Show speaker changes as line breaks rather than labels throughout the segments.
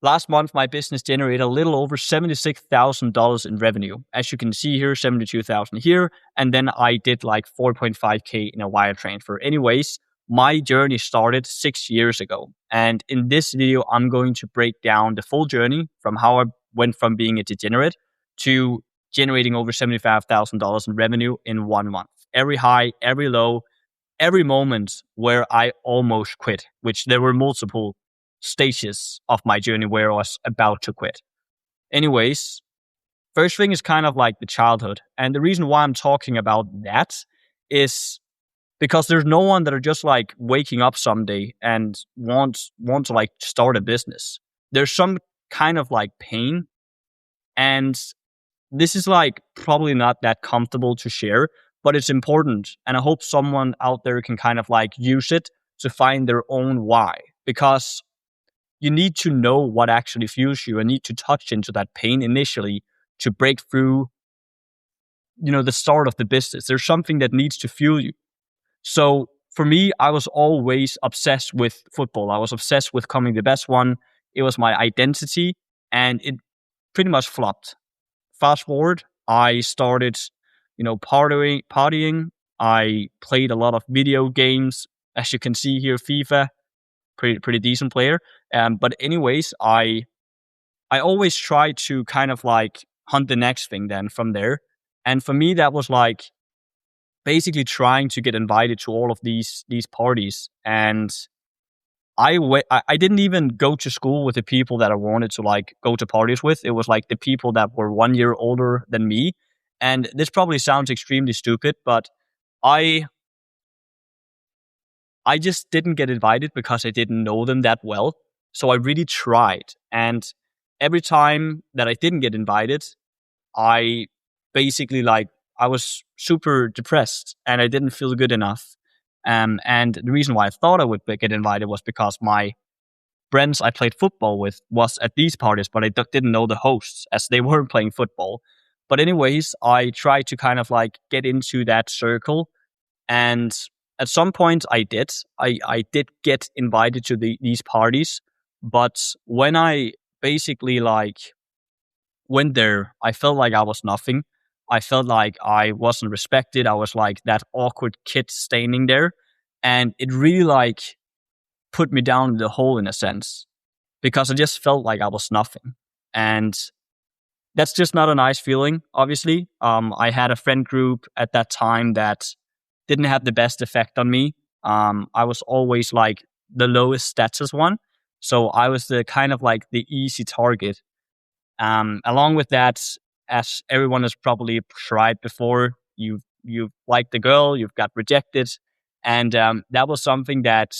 Last month, my business generated a little over $76,000 in revenue. As you can see here, 72,000 here. And then I did like 4.5K in a wire transfer. Anyways, my journey started 6 years ago. And in this video, I'm going to break down the full journey from how I went from being a degenerate to generating over $75,000 in revenue in 1 month. Every high, every low, every moment where I almost quit, which there were multiple stages of my journey where I was about to quit. Anyways, first thing is kind of like the childhood. And the reason why I'm talking about that is because there's no one that are just like waking up someday and want to like start a business. There's some kind of like pain. And this is like probably not that comfortable to share, but it's important. And I hope someone out there can kind of like use it to find their own why. Because you need to know what actually fuels you and need to touch into that pain initially to break through, the start of the business. There's something that needs to fuel you. So for me, I was always obsessed with football. I was obsessed with becoming the best one. It was my identity and it pretty much flopped. Fast forward, I started, partying. I played a lot of video games. As you can see here, FIFA, pretty decent player. But anyways, I always try to kind of like hunt the next thing then from there. And for me, that was like basically trying to get invited to all of these parties. And I didn't even go to school with the people that I wanted to like go to parties with. It was like the people that were 1 year older than me. And this probably sounds extremely stupid, but I just didn't get invited because I didn't know them that well. So I really tried. And every time that I didn't get invited, I basically I was super depressed and I didn't feel good enough. And the reason why I thought I would get invited was because my friends I played football with was at these parties, but I didn't know the hosts as they weren't playing football. But anyways, I tried to kind of like get into that circle. And at some point I did. I did get invited to these parties. But when I basically like went there, I felt like I was nothing. I felt like I wasn't respected. I was like that awkward kid standing there. And it really like put me down in the hole in a sense because I just felt like I was nothing. And that's just not a nice feeling, obviously. I had a friend group at that time that didn't have the best effect on me. I was always like the lowest status one. So I was the kind of like the easy target. Along with that, as everyone has probably tried before, you've liked the girl, you've got rejected. And that was something that,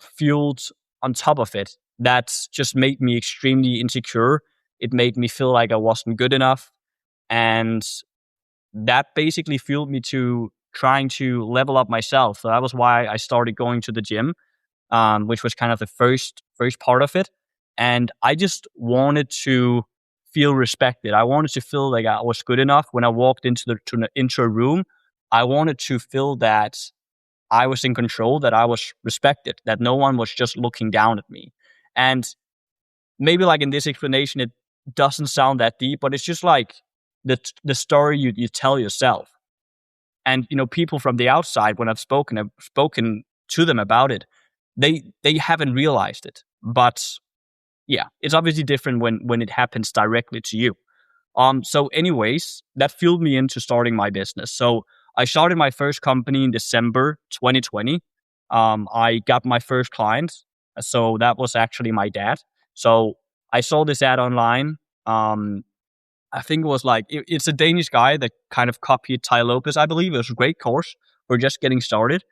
fueled on top of it. That just made me extremely insecure. It made me feel like I wasn't good enough. And that basically fueled me to trying to level up myself. So that was why I started going to the gym, which was kind of the first part of it. And I just wanted to feel respected. I wanted to feel like I was good enough when I walked into a room. I wanted to feel that I was in control, that I was respected, that no one was just looking down at me. And maybe like in this explanation, it doesn't sound that deep, but it's just like the story you tell yourself. And people from the outside, when I've spoken to them about it, they haven't realized it. But yeah, it's obviously different when it happens directly to you. So anyways, that fueled me into starting my business. So I started my first company in December 2020. I got my first client. So that was actually my dad. So I saw this ad online. I think it was like, it's a Danish guy that kind of copied Tai Lopez, I believe. It was a great course for just getting started.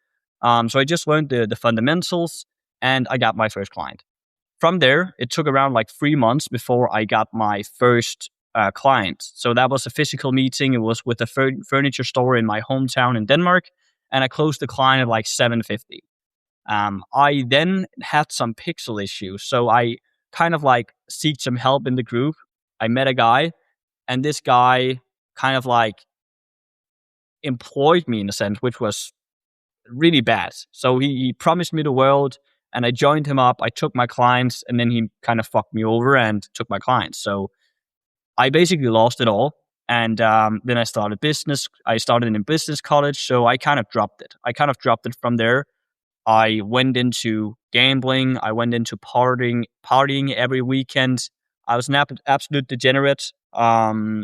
So I just learned the fundamentals and I got my first client. From there, it took around like 3 months before I got my first client. So that was a physical meeting. It was with a furniture store in my hometown in Denmark. And I closed the client at like 750. I then had some pixel issues. So I kind of like seeked some help in the group. I met a guy and this guy kind of like employed me in a sense, which was really bad. So he promised me the world. and I joined him up. I took my clients, and then he kind of fucked me over and took my clients. So I basically lost it all. And then I started business. I started in business college, so I kind of dropped it. I kind of dropped it from there. I went into gambling. I went into partying every weekend. I was an absolute degenerate. I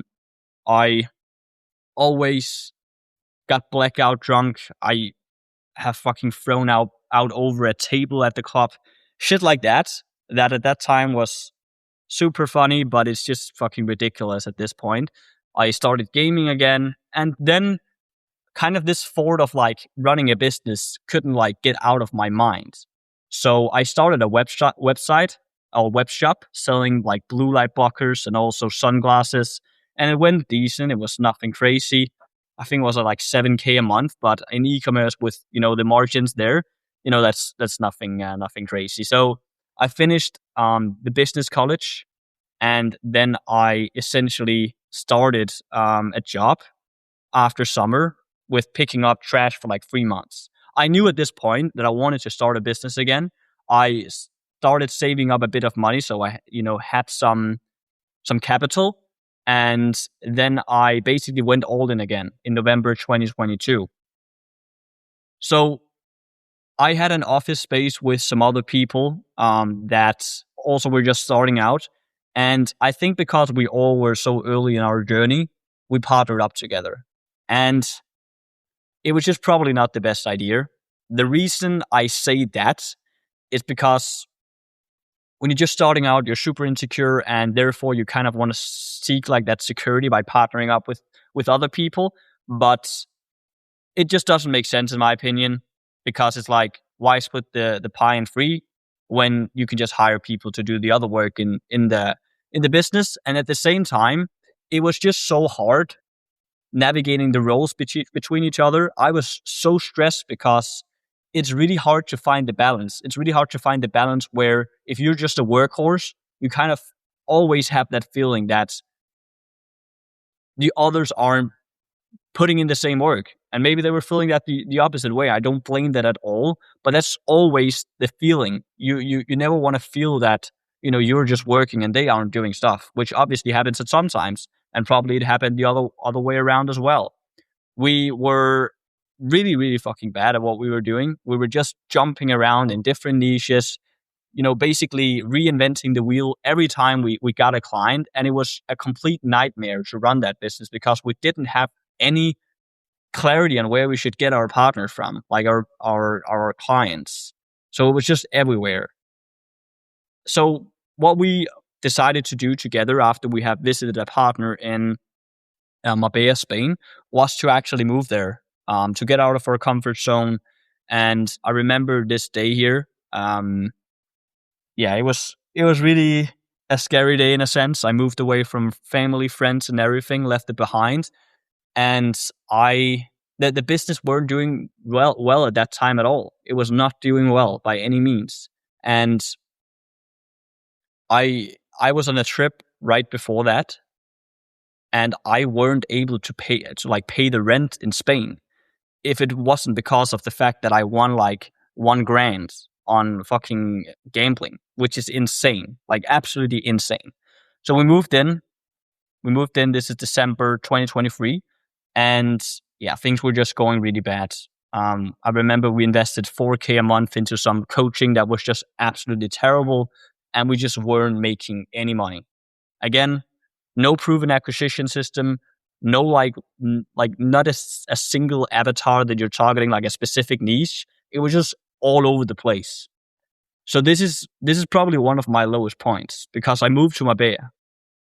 always got blackout drunk. I have fucking thrown out over a table at the club. Shit like that. That at that time was super funny, but it's just fucking ridiculous at this point. I started gaming again, and then kind of this thought of like running a business couldn't like get out of my mind. So I started a website or web shop selling like blue light blockers and also sunglasses, and it went decent. It was nothing crazy. I think it was like 7K a month, but in e-commerce with the margins there, that's nothing crazy. So I finished the business college, and then I essentially started a job after summer with picking up trash for like 3 months. I knew at this point that I wanted to start a business again. I started saving up a bit of money, so I had some capital, and then I basically went all in again in November 2022. So I had an office space with some other people that also were just starting out. And I think because we all were so early in our journey, we partnered up together. And it was just probably not the best idea. The reason I say that is because when you're just starting out, you're super insecure, and therefore you kind of want to seek like that security by partnering up with other people. But it just doesn't make sense in my opinion, because it's like, why split the pie in three when you can just hire people to do the other work in the business? And at the same time, it was just so hard navigating the roles between each other. I was so stressed because it's really hard to find the balance. It's really hard to find the balance where if you're just a workhorse, you kind of always have that feeling that the others aren't putting in the same work. And maybe they were feeling that the opposite way. I don't blame that at all, but that's always the feeling. You never want to feel that, you're just working and they aren't doing stuff, which obviously happens at sometimes. And probably it happened the other way around as well. We were really, really fucking bad at what we were doing. We were just jumping around in different niches, basically reinventing the wheel every time we got a client. And it was a complete nightmare to run that business because we didn't have any clarity on where we should get our partners from, like our clients. So it was just everywhere. So what we decided to do together after we have visited a partner in Marbella, Spain, was to actually move there, to get out of our comfort zone. And I remember this day here. It was really a scary day in a sense. I moved away from family, friends, and everything, left it behind, and the business weren't doing well at that time at all. It was not doing well by any means, and I was on a trip right before that, and I weren't able to pay the rent in Spain if it wasn't because of the fact that I won like $1,000 on fucking gambling, which is insane, like absolutely insane. So we moved in. This is December 2023, and things were just going really bad. I remember we invested 4K a month into some coaching that was just absolutely terrible, and we just weren't making any money. Again, no proven acquisition system, no like not a single avatar that you're targeting, like a specific niche. It was just all over the place. So this is probably one of my lowest points, because I moved to Marbella,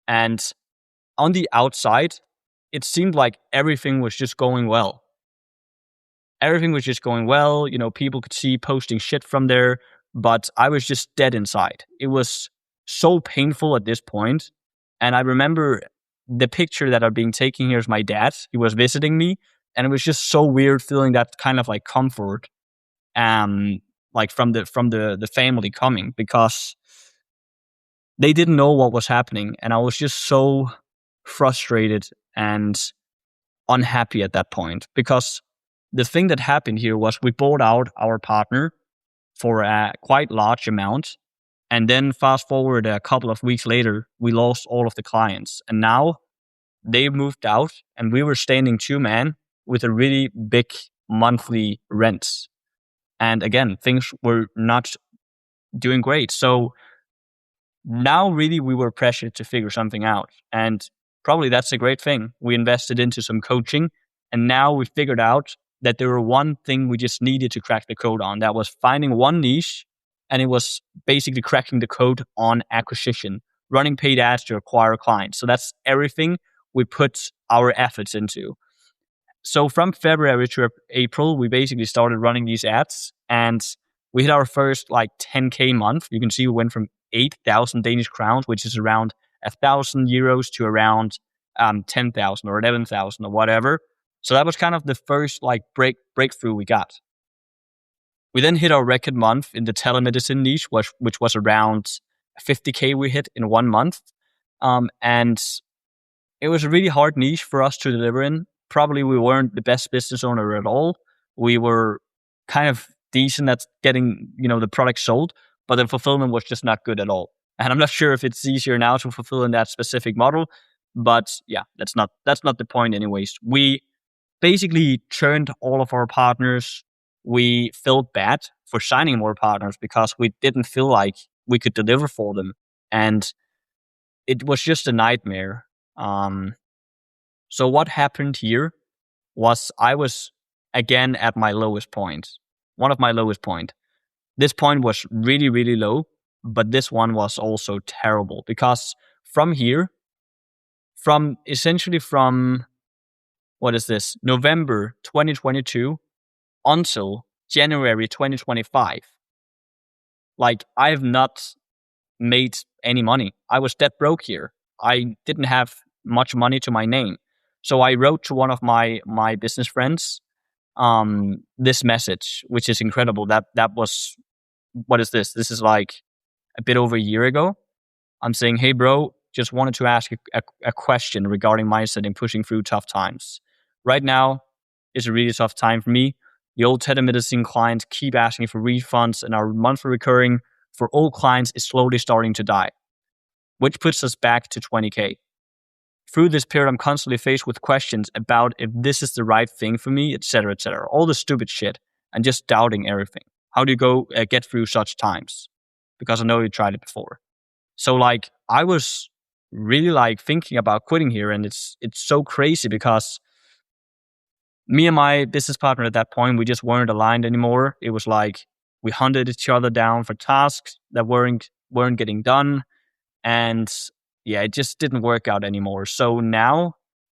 and on the outside, it seemed like everything was just going well. Everything was just going well. People could see posting shit from there, but I was just dead inside. It was so painful at this point. And I remember the picture that are being taken here is my dad. He was visiting me, and it was just so weird feeling that kind of like comfort, like from the family coming, because they didn't know what was happening. And I was just so frustrated and unhappy at that point, because the thing that happened here was we bought out our partner for a quite large amount. And then fast forward a couple of weeks later, we lost all of the clients. And now they moved out and we were standing two man with a really big monthly rent. And again, things were not doing great. So now really we were pressured to figure something out. And probably that's a great thing. We invested into some coaching and now we figured out that there were one thing we just needed to crack the code on. That was finding one niche, and it was basically cracking the code on acquisition, running paid ads to acquire clients. So that's everything we put our efforts into. So from February to April, we basically started running these ads and we hit our first like 10K month. You can see we went from 8,000 Danish crowns, which is around 1,000 euros, to around 10,000 or 11,000 or whatever. So that was kind of the first like breakthrough we got. We then hit our record month in the telemedicine niche, which was around 50K we hit in 1 month. And it was a really hard niche for us to deliver in. Probably we weren't the best business owner at all. We were kind of decent at getting, the product sold, but the fulfillment was just not good at all. And I'm not sure if it's easier now to fulfill in that specific model, but yeah, that's not the point anyways. We basically churned all of our partners. We felt bad for signing more partners because we didn't feel like we could deliver for them. And it was just a nightmare. So what happened here was I was again at my lowest point, one of my lowest point. This point was really, really low, but this one was also terrible because from here, essentially from November 2022 until January 2025, like I've not made any money. I was dead broke here. I didn't have much money to my name. So I wrote to one of my business friends this message, which is incredible. That was, what is this? This is like a bit over a year ago. I'm saying, hey bro, just wanted to ask a question regarding mindset and pushing through tough times. Right now is a really tough time for me. The old telemedicine clients keep asking for refunds, and our monthly recurring for all clients is slowly starting to die, which puts us back to 20K. Through this period, I'm constantly faced with questions about if this is the right thing for me, etc., etc. All the stupid shit and just doubting everything. How do you get through such times? Because I know you tried it before. So like I was really like thinking about quitting here, and it's so crazy because me and my business partner at that point, we just weren't aligned anymore. It was like we hunted each other down for tasks that weren't getting done, and yeah, it just didn't work out anymore. So now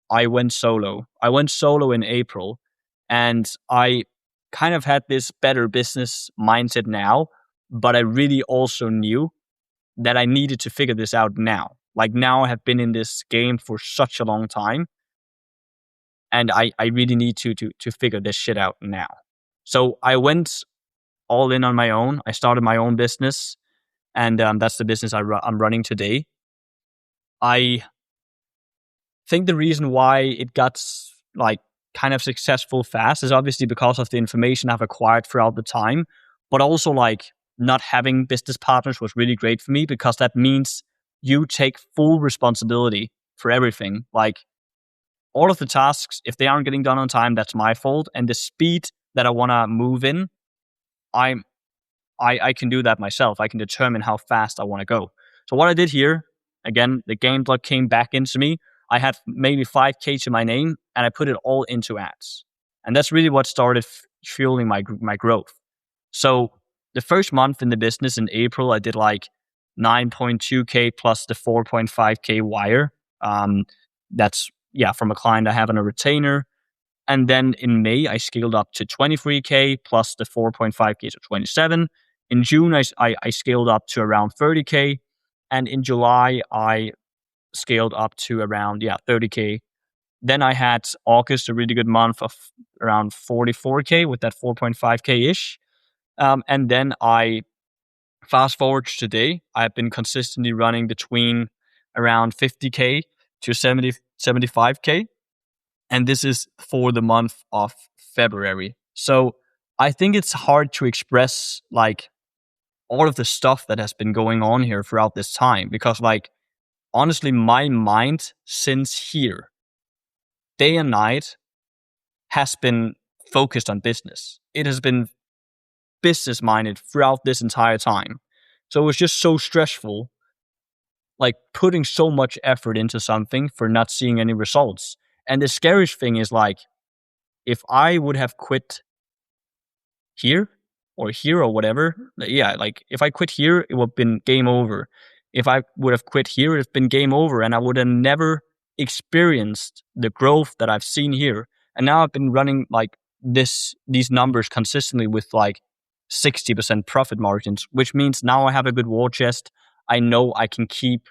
I went solo. I went solo in April, and I kind of had this better business mindset now, but I really also knew that I needed to figure this out now. Like now I have been in this game for such a long time, and I really need to figure this shit out now. So I went all in on my own. I started my own business, and that's the business I'm running today. I think the reason why it got like kind of successful fast is obviously because of the information I've acquired throughout the time, but also like not having business partners was really great for me because that means you take full responsibility for everything. Like all of the tasks, if they aren't getting done on time, that's my fault. And the speed that I want to move in, I can do that myself. I can determine how fast I want to go. So what I did here, again, the game blood came back into me. I had maybe 5K to my name and I put it all into ads. And that's really what started fueling my growth. So the first month in the business in April, I did like 9.2K plus the 4.5K wire. That's from a client I have on a retainer. And then in May, I scaled up to 23K plus the 4.5K, so 27. In June, I scaled up to around 30K. And in July, I scaled up to around 30K. Then I had August, a really good month of around 44K with that 4.5K-ish. And then I fast forward to today, I've been consistently running between around 50K to 75K. And this is for the month of February. So I think it's hard to express like all of the stuff that has been going on here throughout this time, because like honestly, my mind since here, day and night, has been focused on business. It has been business minded throughout this entire time. So it was just so stressful, like putting so much effort into something for not seeing any results. And the scariest thing is like, if I would have quit here or whatever, yeah, like if I quit here, it would have been game over. If I would have quit here, it's been game over, and I would have never experienced the growth that I've seen here. And now I've been running like these numbers consistently with like 60% profit margins, which means now I have a good war chest. I know I can keep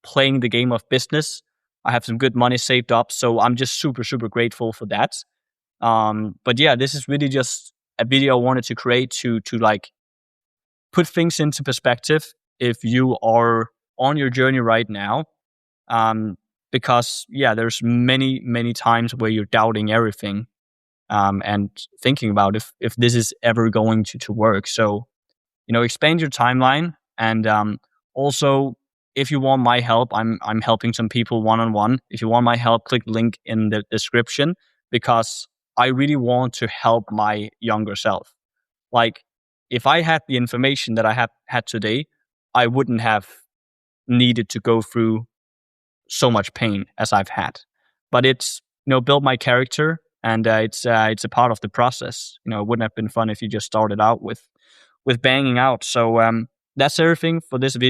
playing the game of business. I have some good money saved up, so I'm just super, super grateful for that. But yeah, this is really just a video I wanted to create to like put things into perspective if you are on your journey right now. Because yeah, there's many, many times where you're doubting everything, and thinking about if this is ever going to work. So, expand your timeline. And also, if you want my help, I'm helping some people one-on-one. If you want my help, click link in the description, because I really want to help my younger self. Like, if I had the information that I have had today, I wouldn't have needed to go through so much pain as I've had. But it's, built my character, and it's a part of the process. It wouldn't have been fun if you just started out with banging out. So that's everything for this video.